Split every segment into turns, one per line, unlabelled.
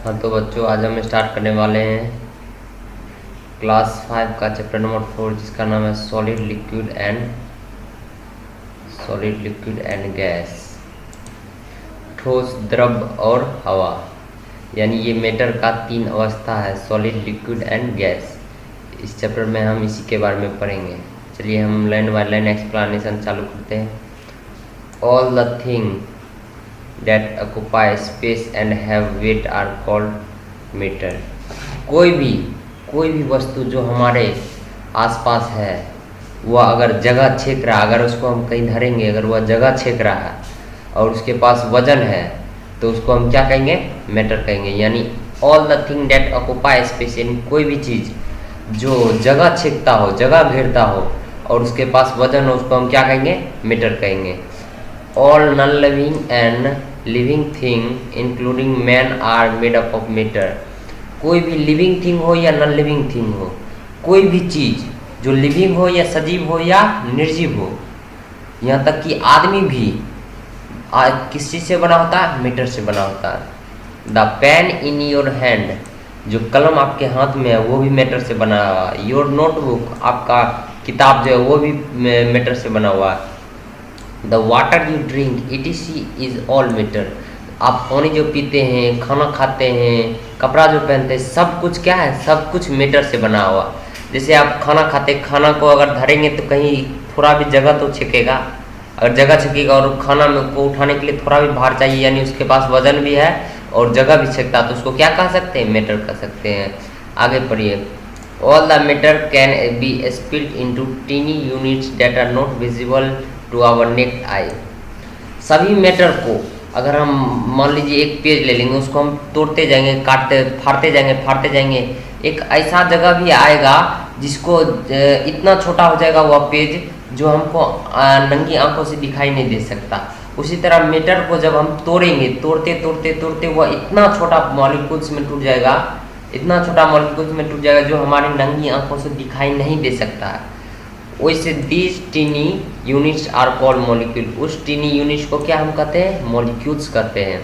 हाँ तो बच्चों, आज हम स्टार्ट करने वाले हैं क्लास 5 का चैप्टर नंबर 4, जिसका नाम है सॉलिड लिक्विड एंड गैस, ठोस, द्रव और हवा। यानी ये मैटर का 3 अवस्था है, सॉलिड, लिक्विड एंड गैस। इस चैप्टर में हम इसी के बारे में पढ़ेंगे। चलिए हम लाइन बाय लाइन एक्सप्लेनेशन चालू करते हैं। All the thing that occupy space and have weight are called matter। कोई भी वस्तु जो हमारे आसपास है, वह अगर जगह छेक रहा, अगर उसको हम कहीं धरेंगे, अगर वह जगह छेक रहा है और उसके पास वजन है, तो उसको हम क्या कहेंगे? मैटर कहेंगे। यानी all the thing date occupy space, यानी कोई भी चीज़ जो जगह छेकता हो, जगह घेरता हो और उसके पास वजन हो, उसको हम क्या कहेंगे? मैटर कहेंगे। All non living and living thing including man are made up of matter. कोई भी लिविंग थिंग हो या नॉन लिविंग थिंग हो, कोई भी चीज़ जो लिविंग हो या सजीव हो या निर्जीव हो, यहाँ तक कि आदमी भी किस चीज़ से बना होता है? मैटर से बना होता है। The pain in your hand, जो कलम आपके हाथ में है वो भी मैटर से बना हुआ है। योर नोटबुक, आपका किताब जो है वो भी मैटर से बना हुआ है। The water you drink etc. is all matter. आप पानी जो पीते हैं, खाना खाते हैं, कपड़ा जो पहनते हैं, सब कुछ क्या है? सब कुछ मैटर से बना हुआ। जैसे आप खाना खाते, खाना को अगर धरेंगे तो कहीं थोड़ा भी जगह तो छेकेगा। अगर जगह छेकेगा और खाना में को उठाने के लिए थोड़ा भी भार चाहिए, यानी उसके पास वजन भी है और जगह भी छेकता, तो उसको क्या कह सकते हैं? मैटर कह सकते हैं। आगे पढ़िए। All the matter can be split into tiny units that are not visible to our naked eye. सभी मैटर को अगर हम मान लीजिए एक पेज ले लेंगे, उसको हम तोड़ते जाएंगे, काटते फाड़ते जाएंगे, एक ऐसा जगह भी आएगा जिसको इतना छोटा हो जाएगा वह पेज, जो हमको नंगी आंखों से दिखाई नहीं दे सकता। उसी तरह मैटर को जब हम तोड़ेंगे, तोड़ते वह इतना छोटा मॉलिक्यूल्स में टूट जाएगा, जो हमारी नंगी आंखों से दिखाई नहीं दे सकता है। वैसे these tiny units are called molecule. उस टीनी यूनिट्स को क्या हम कहते हैं? मॉलिक्यूल्स कहते हैं।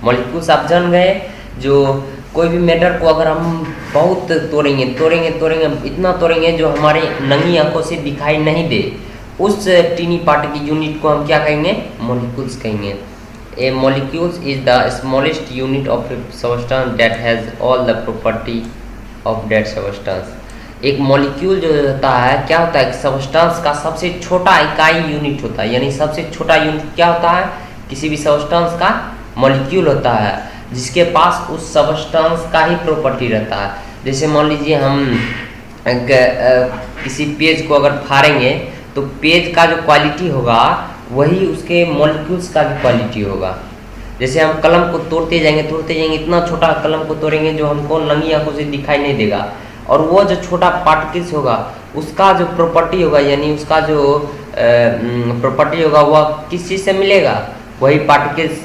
मॉलिक्यूल्स आप जान गए, जो कोई भी मैटर को अगर हम बहुत तोड़ेंगे, इतना तोड़ेंगे जो हमारे नंगी आंखों से दिखाई नहीं दे, उस टीनी पार्ट की यूनिट को हम क्या कहेंगे? मॉलिक्यूल्स कहेंगे। A molecules is the smallest unit of a substance that has all the property of that substance. एक मॉलिक्यूल जो होता है, क्या होता है? सबस्टेंस का सबसे छोटा इकाई यूनिट होता है। यानी सबसे छोटा यूनिट क्या होता है? किसी भी सबस्टेंस का मॉलिक्यूल होता है, जिसके पास उस सबस्टेंस का ही प्रॉपर्टी रहता है। जैसे मान लीजिए हम किसी पेज को अगर फाड़ेंगे, तो पेज का जो क्वालिटी होगा वही उसके मॉलिक्यूल्स का भी क्वालिटी होगा। जैसे हम कलम को तोड़ते जाएंगे, इतना छोटा कलम को तोड़ेंगे जो हमको नंगी आंखों से दिखाई नहीं देगा, और वो जो छोटा पार्टिकल्स होगा उसका जो प्रॉपर्टी होगा, यानी उसका जो प्रॉपर्टी होगा वह किस चीज़ से मिलेगा? वही पार्टिकल्स,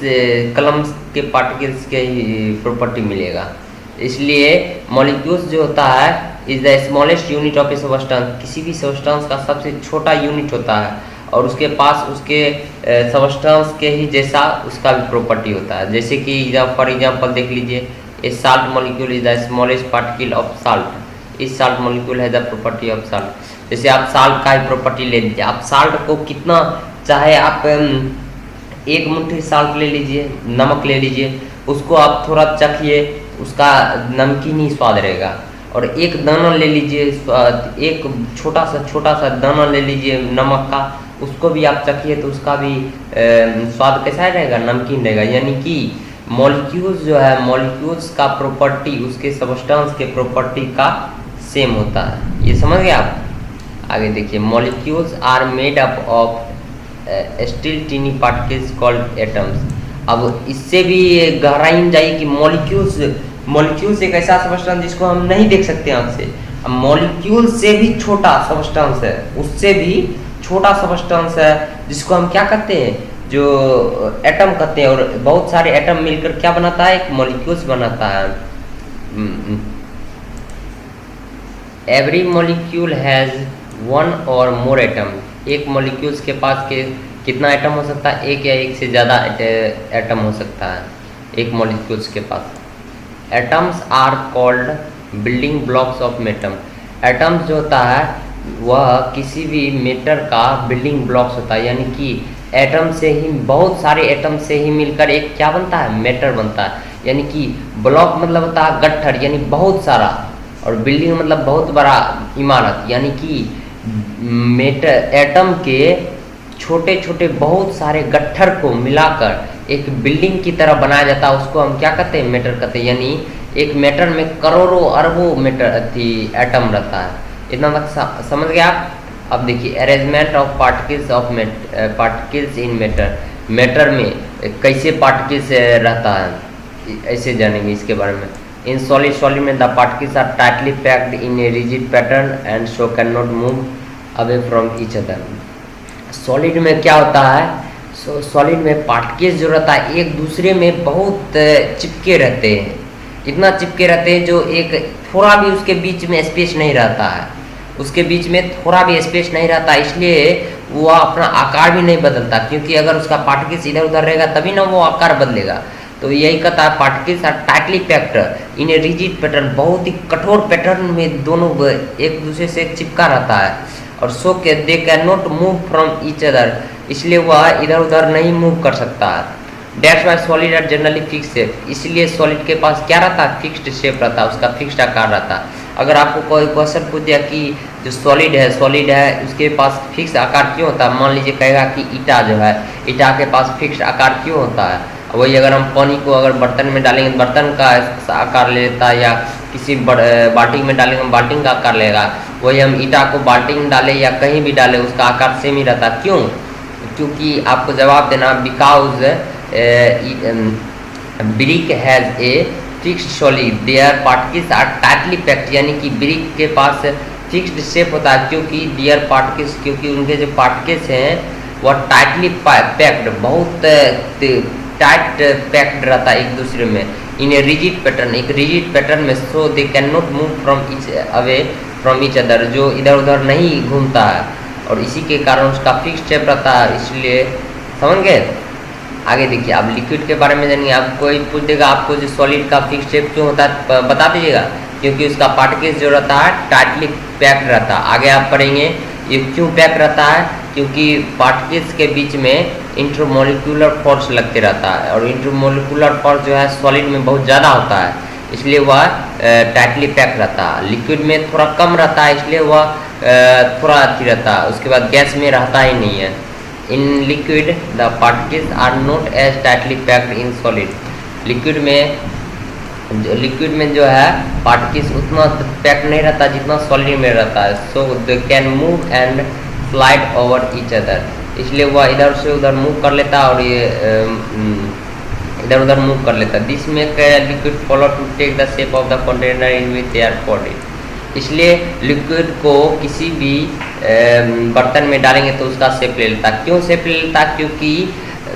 कलम के पार्टिकल्स के ही प्रॉपर्टी मिलेगा। इसलिए मॉलिक्यूल्स जो होता है is the smallest unit of a substance. किसी भी सबस्टेंस का सबसे छोटा यूनिट होता है और उसके पास उसके सबस्टेंस के ही जैसा उसका भी प्रॉपर्टी होता है। जैसे कि फॉर एग्जांपल देख लीजिए, a salt molecule is the smallest particle of salt. इस साल्ट मॉलिक्यूल है द प्रॉपर्टी ऑफ साल्ट। जैसे आप साल्ट का ही प्रॉपर्टी ले लीजिए, आप साल्ट को कितना, चाहे आप एक मुट्ठी साल्ट ले लीजिए, नमक ले लीजिए, उसको आप थोड़ा चखिए, उसका नमकीन ही स्वाद रहेगा। और एक दाना ले लीजिए, एक छोटा सा दाना ले लीजिए नमक का, उसको भी आप चखिए तो उसका भी स्वाद कैसा रहेगा? नमकीन रहेगा। यानी कि मॉलिक्यूल्स जो है, मॉलिक्यूल्स का प्रॉपर्टी उसके सबस्टेंस के प्रॉपर्टी का सेम होता है। ये समझ गए आप? आगे देखिए। Molecules are made up of still tiny particles called atoms. अब इससे भी गहराई में जाइए कि मॉलिक्यूल्स एक ऐसा सबस्टेंस जिसको हम नहीं देख सकते आंख से। अब मॉलिक्यूल से भी छोटा सबस्टेंस है, उससे भी छोटा सबस्टेंस है, जिसको हम क्या कहते हैं? जो एटम कहते हैं। और बहुत सारे एटम मिलकर क्या बनाता है? एक मॉलिक्यूल्स बनाता है। एवरी मॉलिक्यूल हैज वन और मोर एटम। एक मॉलिक्यूल्स के पास के कितना एटम हो सकता है? एक या एक से ज़्यादा एटम हो सकता है एक मॉलिक्यूल्स के पास। Atoms are called building blocks of matter. Atoms जो होता है वह किसी भी मैटर का बिल्डिंग ब्लॉक्स होता है, यानी कि एटम से ही, बहुत सारे एटम से ही मिलकर एक क्या बनता है, मैटर बनता है। यानी कि ब्लॉक मतलब होता है गट्ठर, यानी बहुत सारा, और बिल्डिंग मतलब बहुत बड़ा इमारत, यानी कि मैटर एटम के छोटे छोटे बहुत सारे गट्ठर को मिलाकर एक बिल्डिंग की तरह बनाया जाता है, उसको हम क्या कहते हैं, मैटर कहते हैं। यानी एक मैटर में करोड़ों अरबों मैटर एटम रहता है। इतना तक समझ गए आप। अब देखिए arrangement of particles in matter. Matter में कैसे पार्टिकल्स रहता है, ऐसे जानेंगे इसके बारे में। इन सॉलिड में the particles are tightly packed in a rigid pattern and so can not move away from each other. Solid में क्या होता है, सॉलिड में पार्टिकल्स जो रहता है एक दूसरे में बहुत चिपके रहते हैं, इतना चिपके रहते हैं जो एक थोड़ा भी उसके बीच में स्पेस नहीं रहता है, उसके बीच में थोड़ा भी स्पेस नहीं रहता, इसलिए वो अपना आकार भी नहीं बदलता, क्योंकि अगर उसका पार्टिकल्स इधर उधर रहेगा तभी ना वो आकार बदलेगा। तो यही कहता है particles are tightly packed in a rigid pattern, बहुत ही कठोर पैटर्न में दोनों एक दूसरे से चिपका रहता है, और सो के दे can not move from each other, इसलिए वह इधर उधर नहीं मूव कर सकता है। That's why solid are generally fixed shape, इसलिए सॉलिड के पास क्या रहता है, फिक्स्ड शेप रहता है, उसका फिक्स्ड आकार रहता है। अगर आपको कोई क्वेश्चन पूछ दिया कि जो सॉलिड है उसके पास फिक्स आकार क्यों होता है, मान लीजिए कहेगा कि ईटा जो है, ईटा के पास फिक्स्ड आकार क्यों होता है, वही अगर हम पानी को अगर बर्तन में डालेंगे बर्तन का आकार ले लेता है, या किसी बाल्टी में डालेंगे बाल्टी का आकार लेगा, वही हम ईटा को बाल्टी में डाले या कहीं भी डाले उसका आकार सेम ही रहता। क्यों? क्योंकि आपको जवाब देना because brick has a fixed solid their particles are tightly packed, यानी कि ब्रिक के पास फिक्स्ड शेप होता है, क्योंकि डियर पार्टिकल्स, क्योंकि उनके जो पार्टिकल्स हैं वह टाइटली पैक्ड, बहुत टाइट पैक्ड रहता है एक दूसरे में, इन ए रिजिड पैटर्न, एक रिजिड पैटर्न में, so they can not move from each away from each other, जो इधर उधर नहीं घूमता है, और इसी के कारण उसका फिक्स्ड शेप रहता है, इसलिए समझ गए। आगे देखिए आप लिक्विड के बारे में जानिए। आप कोई पूछ देगा आपको जो सॉलिड का फिक्स्ड शेप क्यों होता है, बता दीजिएगा, क्योंकि उसका पार्टिकल्स जो रहता है टाइटली पैक्ड रहता है। आगे आप पढ़ेंगे ये क्यों पैक रहता है, क्योंकि पार्टिकल्स के बीच में इंटरमोलिकुलर फोर्स लगते रहता है, और इंटरमोलिकुलर फोर्स जो है सॉलिड में बहुत ज़्यादा होता है, इसलिए वह टाइटली पैक रहता है। लिक्विड में थोड़ा कम रहता है, इसलिए वह थोड़ा अच्छी रहता है, उसके बाद गैस में रहता ही नहीं है। In liquid the particles are not as tightly packed in solid. Liquid में जो है पार्टिकल्स उतना पैक नहीं रहता जितना सॉलिड में रहता है, so they can move and slide over each other, इसलिए वह इधर से उधर मूव कर लेता है और ये इधर उधर मूव कर लेता है। This make liquid flow to take the shape of the container in which they are poured, इसलिए लिक्विड को किसी भी बर्तन में डालेंगे तो उसका शेप ले लेता। क्यों शेप ले लेता? क्योंकि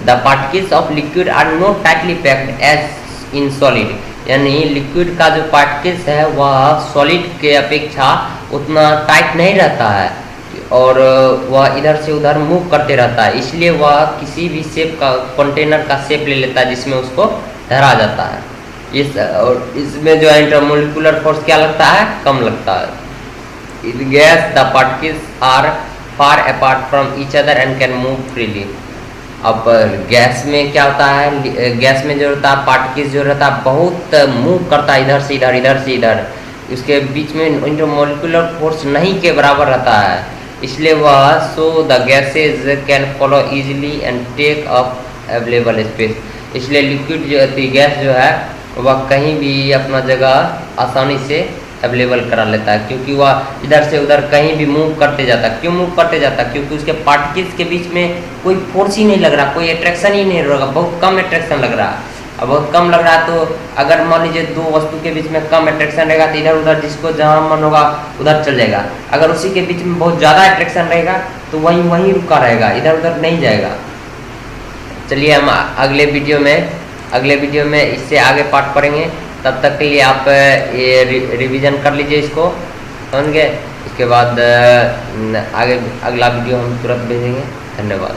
the particles of liquid are not tightly packed as in solid, यानी लिक्विड का जो पार्टिकल्स है वह सॉलिड के अपेक्षा उतना टाइट नहीं रहता है, और वह इधर से उधर मूव करते रहता है, इसलिए वह किसी भी शेप का कंटेनर का शेप ले लेता है जिसमें उसको धरा जाता है। और इसमें जो है इंटरमोलिकुलर फोर्स क्या लगता है, कम लगता है। In gas the particles are far apart from each other and can move freely. अब गैस में क्या होता है, गैस में जो रहता है पार्टिकल्स जो रहता है बहुत मूव करता है इधर से इधर, इधर से इधर, उसके बीच में इंटरमोलिकुलर फोर्स नहीं के बराबर रहता है, इसलिए वह so the gases can flow easily and take up available space, इसलिए लिक्विड जो गैस जो है वह कहीं भी अपना जगह आसानी से अवेलेबल करा लेता है, क्योंकि वह इधर से उधर कहीं भी मूव करते जाता है। क्यों मूव करते जाता है? क्योंकि उसके पार्टिकल्स के बीच में कोई फोर्स ही नहीं लग रहा, कोई अट्रैक्शन ही नहीं रहेगा, बहुत कम अट्रैक्शन लग रहा है। अब बहुत कम लग रहा है तो अगर मान लीजिए दो वस्तु के बीच में कम अट्रैक्शन रहेगा तो इधर उधर जिसको जहाँ मन होगा उधर चल जाएगा, अगर उसी के बीच में बहुत ज़्यादा अट्रैक्शन रहेगा तो वहीं रुका रहेगा, इधर उधर नहीं जाएगा। चलिए हम अगले वीडियो में इससे आगे पाठ पढ़ेंगे, तब तक के लिए आप ये रिवीजन कर लीजिए इसको, समझ गए। इसके बाद आगे अगला वीडियो हम तुरंत भेजेंगे। धन्यवाद।